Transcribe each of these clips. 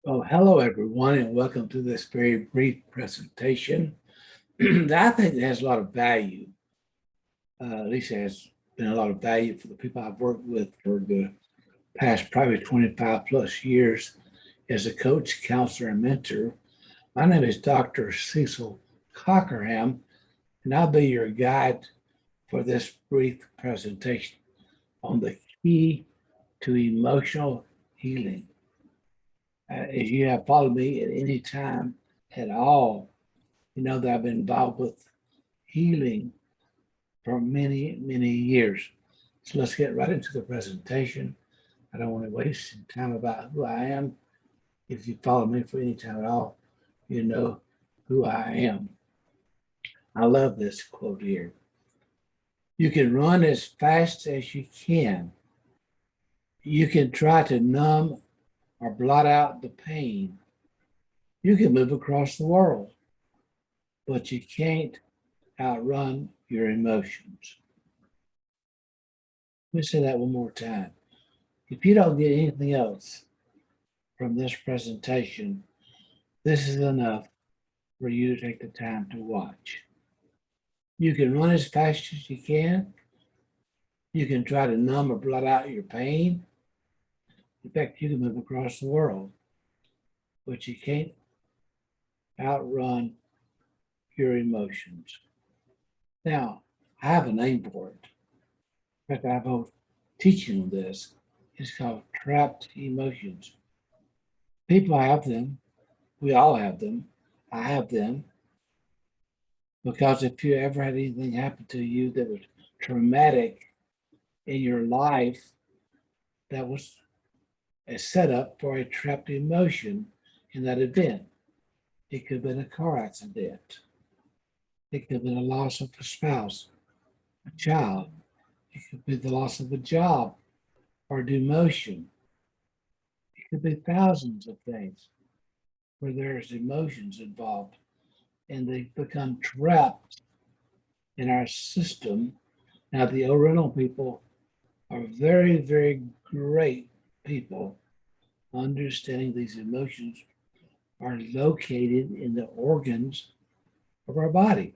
Well, hello everyone, and welcome to this very brief presentation that I think has a lot of value. At least it has been a lot of value for the people I've worked with for the past probably 25 plus years as a coach, counselor, and mentor. My name is Dr. Cecil Cockerham, and I'll be your guide for this brief presentation on the key to emotional healing. If you have followed me at any time at all, you know that I've been involved with healing for many, many years. So let's get right into the presentation. I don't want to waste time about who I am. If you follow me for any time at all, you know who I am. I love this quote here. You can run as fast as you can. You can try to numb or blot out the pain. You can move across the world, but you can't outrun your emotions. Let me say that one more time. If you don't get anything else from this presentation, this is enough for you to take the time to watch. You can run as fast as you can. You can try to numb or blot out your pain. In fact, you can move across the world, but you can't outrun your emotions. Now, I have a name for it. In fact, I have a teaching on this. It's called trapped emotions. People have them. We all have them. I have them. Because if you ever had anything happen to you that was traumatic in your life, that was a setup for a trapped emotion in that event. It could have been a car accident. It could have been a loss of a spouse, a child. It could be the loss of a job or demotion. It could be thousands of things where there's emotions involved and they become trapped in our system. Now, the Oriental people are very, very great people understanding these emotions are located in the organs of our body.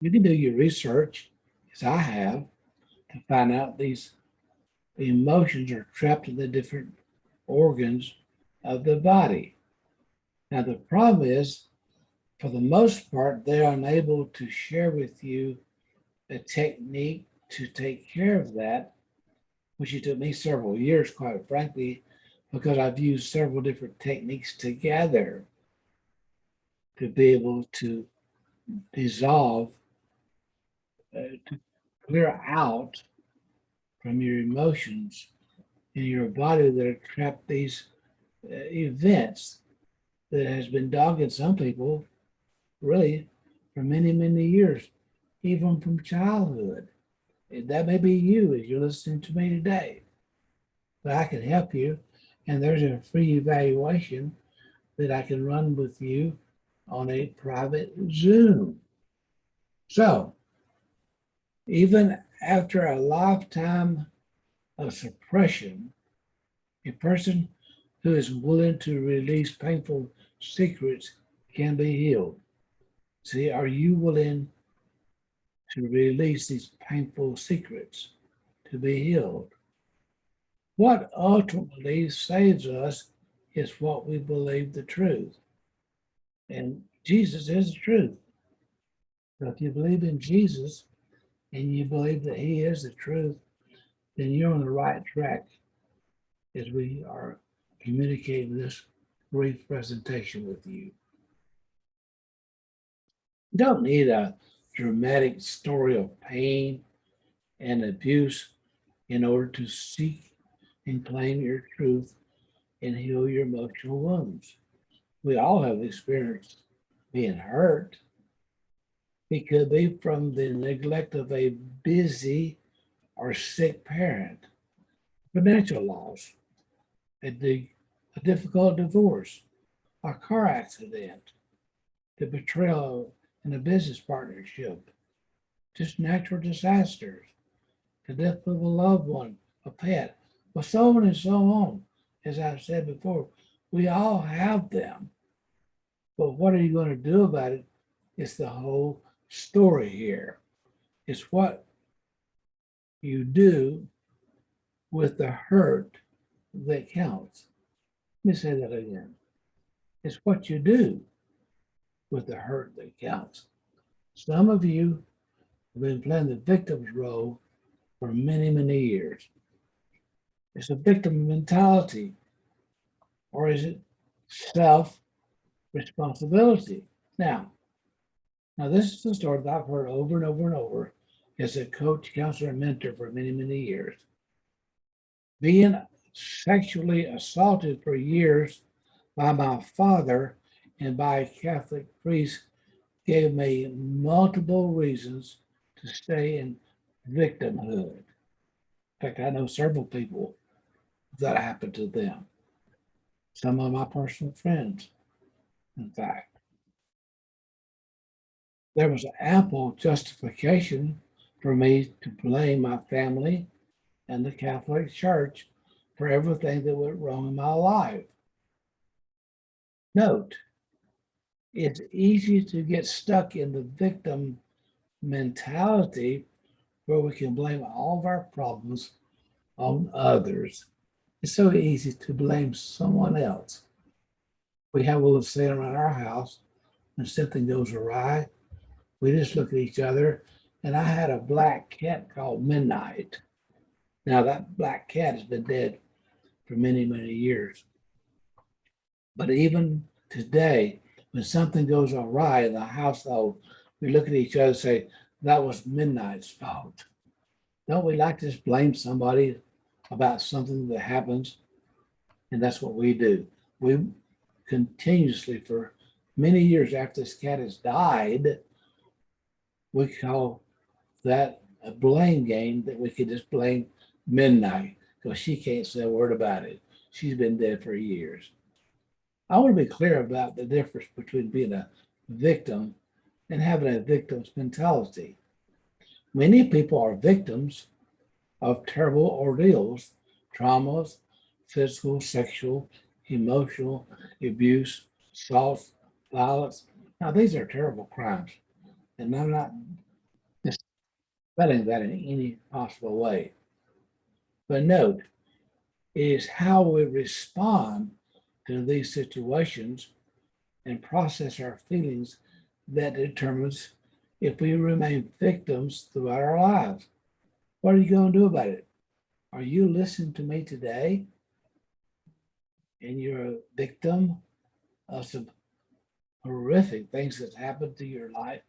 You can do your research, as I have, to find out these emotions are trapped in the different organs of the body. Now, the problem is, for the most part, they're unable to share with you a technique to take care of that, which it took me several years, quite frankly, because I've used several different techniques together to be able to dissolve, to clear out from your emotions in your body that are trapped these events that has been dogging some people really for many, many years, even from childhood. And that may be you as you're listening to me today, but I can help you. And there's a free evaluation that I can run with you on a private Zoom. So, even after a lifetime of suppression, a person who is willing to release painful secrets can be healed. See, are you willing to release these painful secrets to be healed? What ultimately saves us is what we believe the truth. And Jesus is the truth. So if you believe in Jesus and you believe that he is the truth, then you're on the right track as we are communicating this brief presentation with you. You don't need a dramatic story of pain and abuse in order to seek and claim your truth and heal your emotional wounds. We all have experienced being hurt. It could be from the neglect of a busy or sick parent, financial loss, a difficult divorce, a car accident, the betrayal in a business partnership, just natural disasters, the death of a loved one, a pet, well, so on and so on. As I've said before, We all have them. But what are you going to do about it? It's the whole story here. It's what you do with the hurt that counts. Let me say that again. It's what you do with the hurt that counts. Some of you have been playing the victim's role for many, many years. It's a victim mentality, or is it self responsibility? Now, this is a story that I've heard over and over and over as a coach, counselor, and mentor for many, many years. Being sexually assaulted for years by my father and by a Catholic priest gave me multiple reasons to stay in victimhood. In fact, I know several people that happened to them. Some of my personal friends, in fact. There was ample justification for me to blame my family and the Catholic Church for everything that went wrong in my life. Note, it's easy to get stuck in the victim mentality where we can blame all of our problems on others. It's so easy to blame someone else. We have a little saying around our house when something goes awry, we just look at each other. And I had a black cat called Midnight. Now, that black cat has been dead for many, many years. But even today, when something goes awry in the household, we look at each other and say, that was Midnight's fault. Don't we like to just blame somebody about something that happens? And that's what we do. We continuously, for many years after this cat has died, we call that a blame game that we could just blame Midnight because she can't say a word about it. She's been dead for years. I want to be clear about the difference between being a victim and having a victim's mentality. Many people are victims of terrible ordeals, traumas, physical, sexual, emotional abuse, assault, violence. Now, these are terrible crimes, and I'm not dispelling that in any possible way. But note, it is how we respond to these situations and process our feelings that determines if we remain victims throughout our lives. What are you going to do about it? Are you listening to me today and you're a victim of some horrific things that happened to your life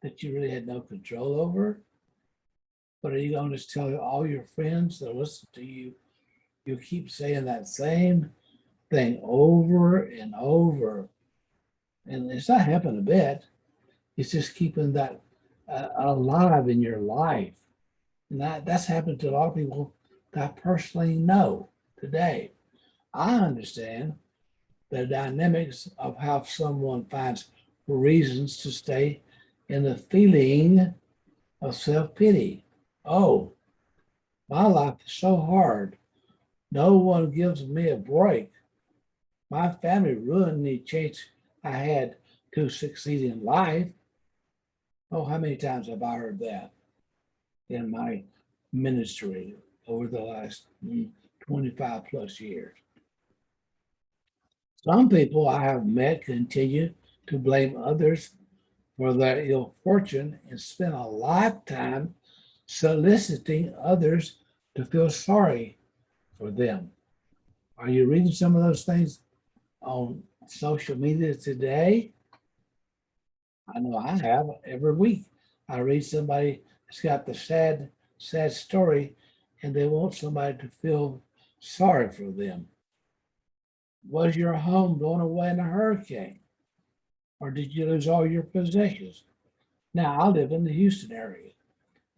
that you really had no control over? But are you going to just tell all your friends that listen to you, you keep saying that same thing over and over? And it's not helping a bit. It's just keeping that alive in your life. And that's happened to a lot of people that I personally know today. I understand the dynamics of how someone finds reasons to stay in the feeling of self pity. Oh, my life is so hard. No one gives me a break. My family ruined the chance I had to succeed in life. Oh, how many times have I heard that in my ministry over the last 25 plus years? Some people I have met continue to blame others for their ill fortune and spend a lifetime soliciting others to feel sorry for them. Are you reading some of those things on social media today? I know I have every week. I read somebody that's got the sad story, and they want somebody to feel sorry for them. Was your home blown away in a hurricane? Or did you lose all your possessions? Now, I live in the Houston area,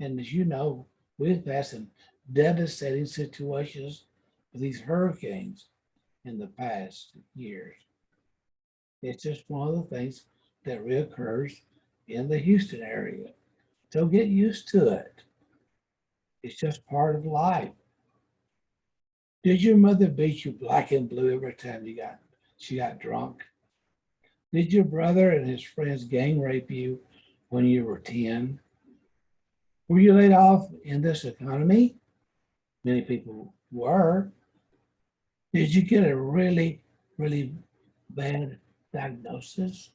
and as you know, we've had some devastating situations with these hurricanes in the past years. It's just one of the things that reoccurs in the Houston area. So get used to it. It's just part of life. Did your mother beat you black and blue every time she got drunk? Did your brother and his friends gang rape you when you were 10? Were you laid off in this economy? Many people were. Did you get a really, really bad diagnosis?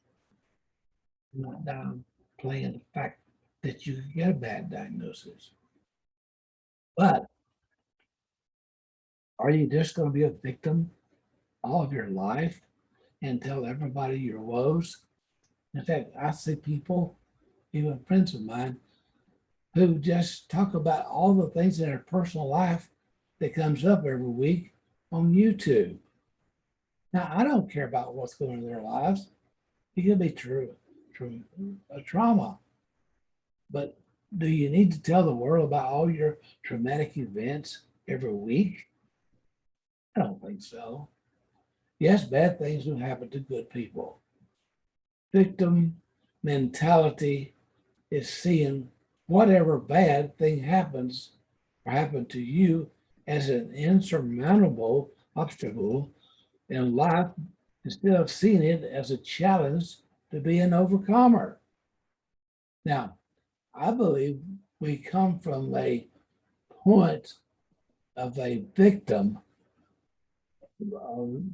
I'm not downplaying the fact that you could get a bad diagnosis. But are you just going to be a victim all of your life and tell everybody your woes? In fact, I see people, even friends of mine, who just talk about all the things in their personal life that comes up every week on YouTube. Now, I don't care about what's going on in their lives. It could be true, a trauma. But do you need to tell the world about all your traumatic events every week? I don't think so. Yes, bad things do happen to good people. Victim mentality is seeing whatever bad thing happens or happened to you as an insurmountable obstacle in life instead of seeing it as a challenge to be an overcomer. Now, I believe we come from a point of a victim,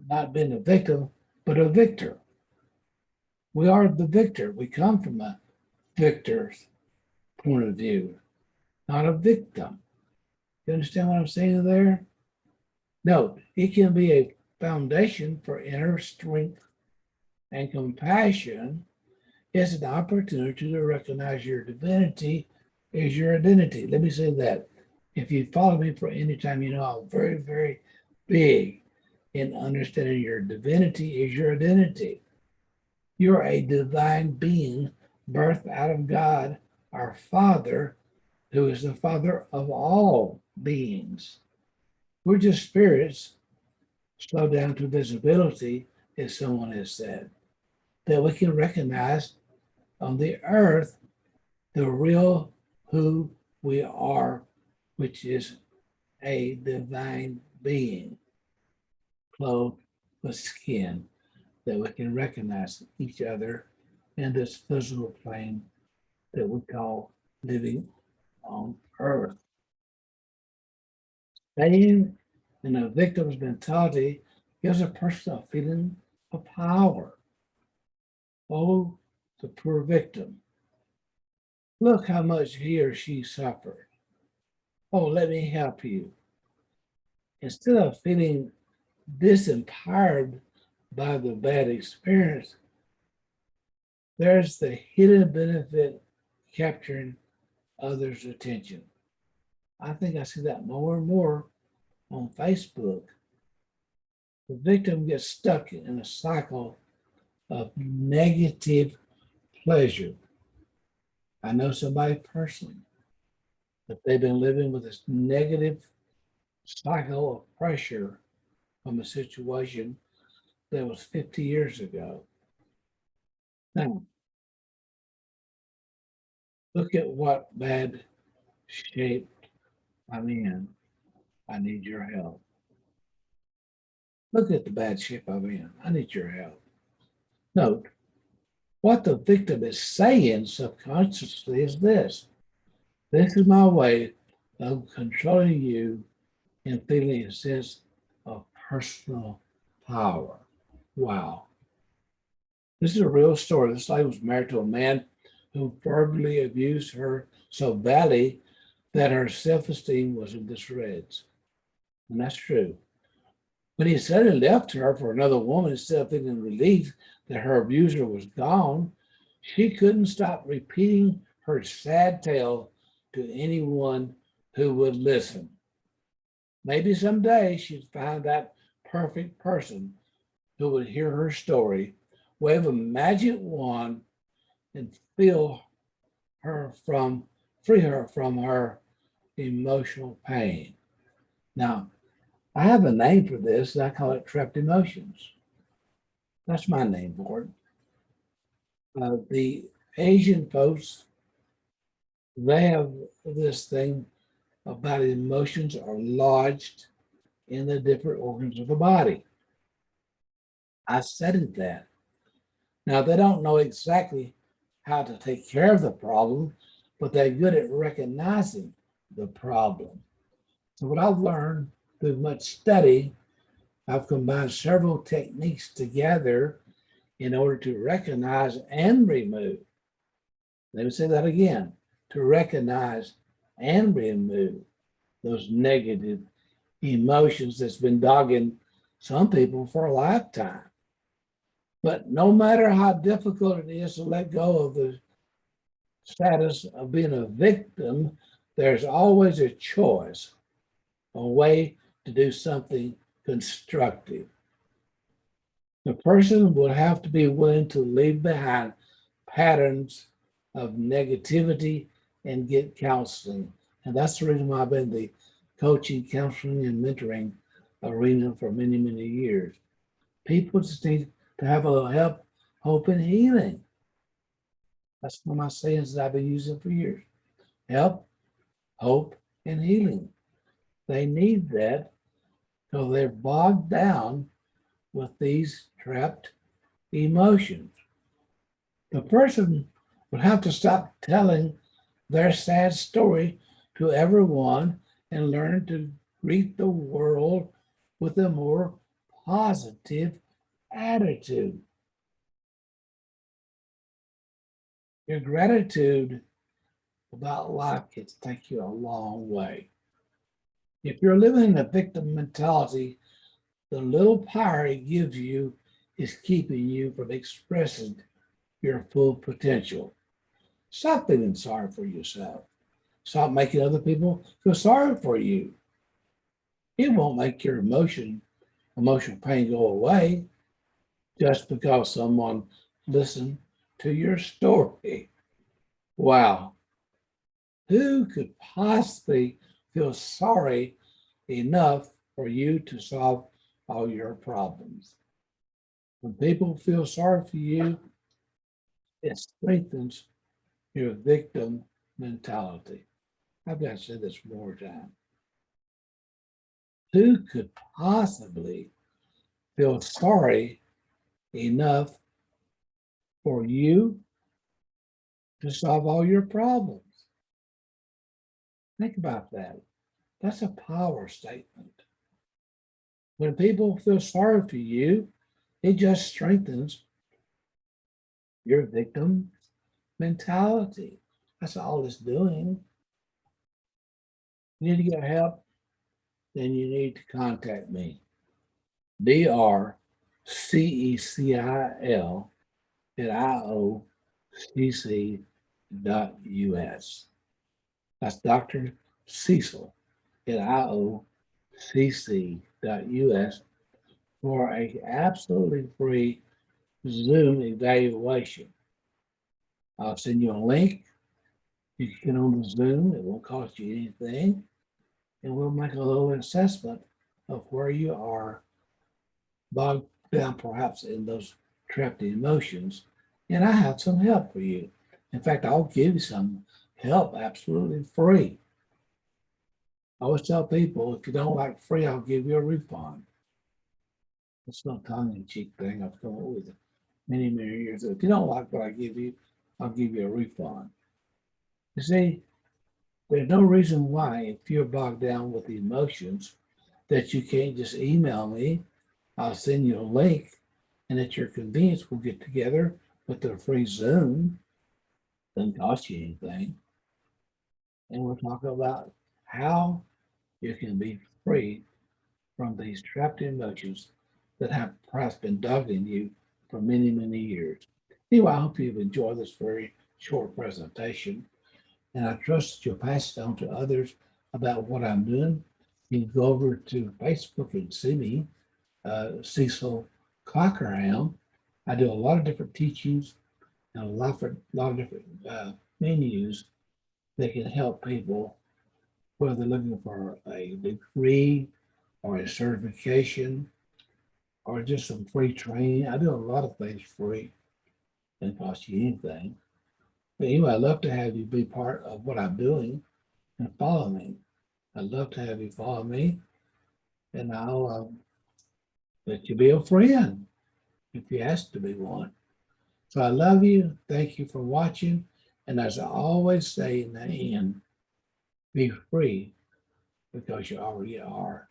not being a victim, but a victor. We are the victor. We come from a victor's point of view, not a victim. You understand what I'm saying there? No, it can be a foundation for inner strength and compassion. It's an opportunity to recognize your divinity is your identity. Let me say that. If you follow me for any time, you know I'm very, very big in understanding your divinity is your identity. You're a divine being birthed out of God, our Father, who is the Father of all beings. We're just spirits slowed down to visibility, as someone has said, that we can recognize on the earth the real who we are, which is a divine being clothed with skin, that we can recognize each other in this physical plane that we call living on earth. Staying in a victim's mentality gives a person a feeling of power. Oh, the poor victim. Look how much he or she suffered. Oh, let me help you. Instead of feeling disempowered by the bad experience, there's the hidden benefit capturing others' attention. I think I see that more and more on Facebook. The victim gets stuck in a cycle of negative pleasure. I know somebody personally that they've been living with this negative cycle of pressure from a situation that was 50 years ago. Now, look at what bad shape I'm in. I need your help. Look at the bad shape I'm in. I need your help. Note, what the victim is saying subconsciously is this: this is my way of controlling you and feeling a sense of personal power. Wow. This is a real story. This lady was married to a man who verbally abused her so badly that her self esteem was in disarray. And that's true. When he suddenly left her for another woman, instead of feeling relief that her abuser was gone, she couldn't stop repeating her sad tale to anyone who would listen. Maybe someday she'd find that perfect person who would hear her story, wave a magic wand, and free her from her emotional pain. Now, I have a name for this, and I call it trapped emotions. That's my name for it. The Asian folks, they have this thing about emotions are lodged in the different organs of the body. I studied that. Now, they don't know exactly how to take care of the problem, but they're good at recognizing the problem. So, what I've learned through much study, I've combined several techniques together in order to recognize and remove. Let me say that again, to recognize and remove those negative emotions that's been dogging some people for a lifetime. But no matter how difficult it is to let go of the status of being a victim, there's always a choice, a way to do something constructive. The person would have to be willing to leave behind patterns of negativity and get counseling. And that's the reason why I've been in the coaching, counseling, and mentoring arena for many, many years. People just need to have a little help, hope, and healing. That's one of my sayings that I've been using for years. Help, hope, and healing. They need that because they're bogged down with these trapped emotions. The person would have to stop telling their sad story to everyone and learn to greet the world with a more positive attitude. Your gratitude about life can take you a long way. If you're living in a victim mentality, the little power it gives you is keeping you from expressing your full potential. Stop feeling sorry for yourself. Stop making other people feel sorry for you. It won't make your emotional pain go away just because someone listened to your story. Wow. Who could possibly feel sorry enough for you to solve all your problems? When people feel sorry for you, it strengthens your victim mentality. I've got to say this more time. Who could possibly feel sorry enough for you to solve all your problems? Think about that. That's a power statement. When people feel sorry for you, it just strengthens your victim mentality. That's all it's doing. You need to get help, then you need to contact me. DRCECIL at IOCC.us. That's Dr. Cecil at IOCC.us for a absolutely free Zoom evaluation. I'll send you a link. You can get on the Zoom. It won't cost you anything. And we'll make a little assessment of where you are bogged down perhaps in those trapped emotions. And I have some help for you. In fact, I'll give you some help absolutely free. I always tell people if you don't like free, I'll give you a refund. It's no tongue-in-cheek thing I've come up with many, many years ago. If you don't like what I give you, I'll give you a refund. You see, there's no reason why, if you're bogged down with the emotions, that you can't just email me. I'll send you a link, and at your convenience, we'll get together with the free Zoom. Doesn't cost you anything. And we'll talk about how you can be free from these trapped emotions that have perhaps been dogging you for many, many years. Anyway, I hope you've enjoyed this very short presentation, and I trust that you'll pass it on to others about what I'm doing. You can go over to Facebook and see me, Cecil Cockerham. I do a lot of different teachings and a lot of different menus that can help people, whether they're looking for a degree or a certification or just some free training. I do a lot of things free and cost you anything. But anyway, I'd love to have you be part of what I'm doing and follow me. I'd love to have you follow me and I'll let you be a friend if you ask to be one. So I love you. Thank you for watching. And as I always say in the end, be free because you already are.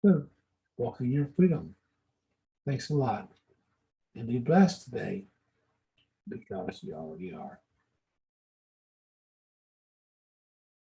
So walk in your freedom. Thanks a lot. And be blessed today because you already are.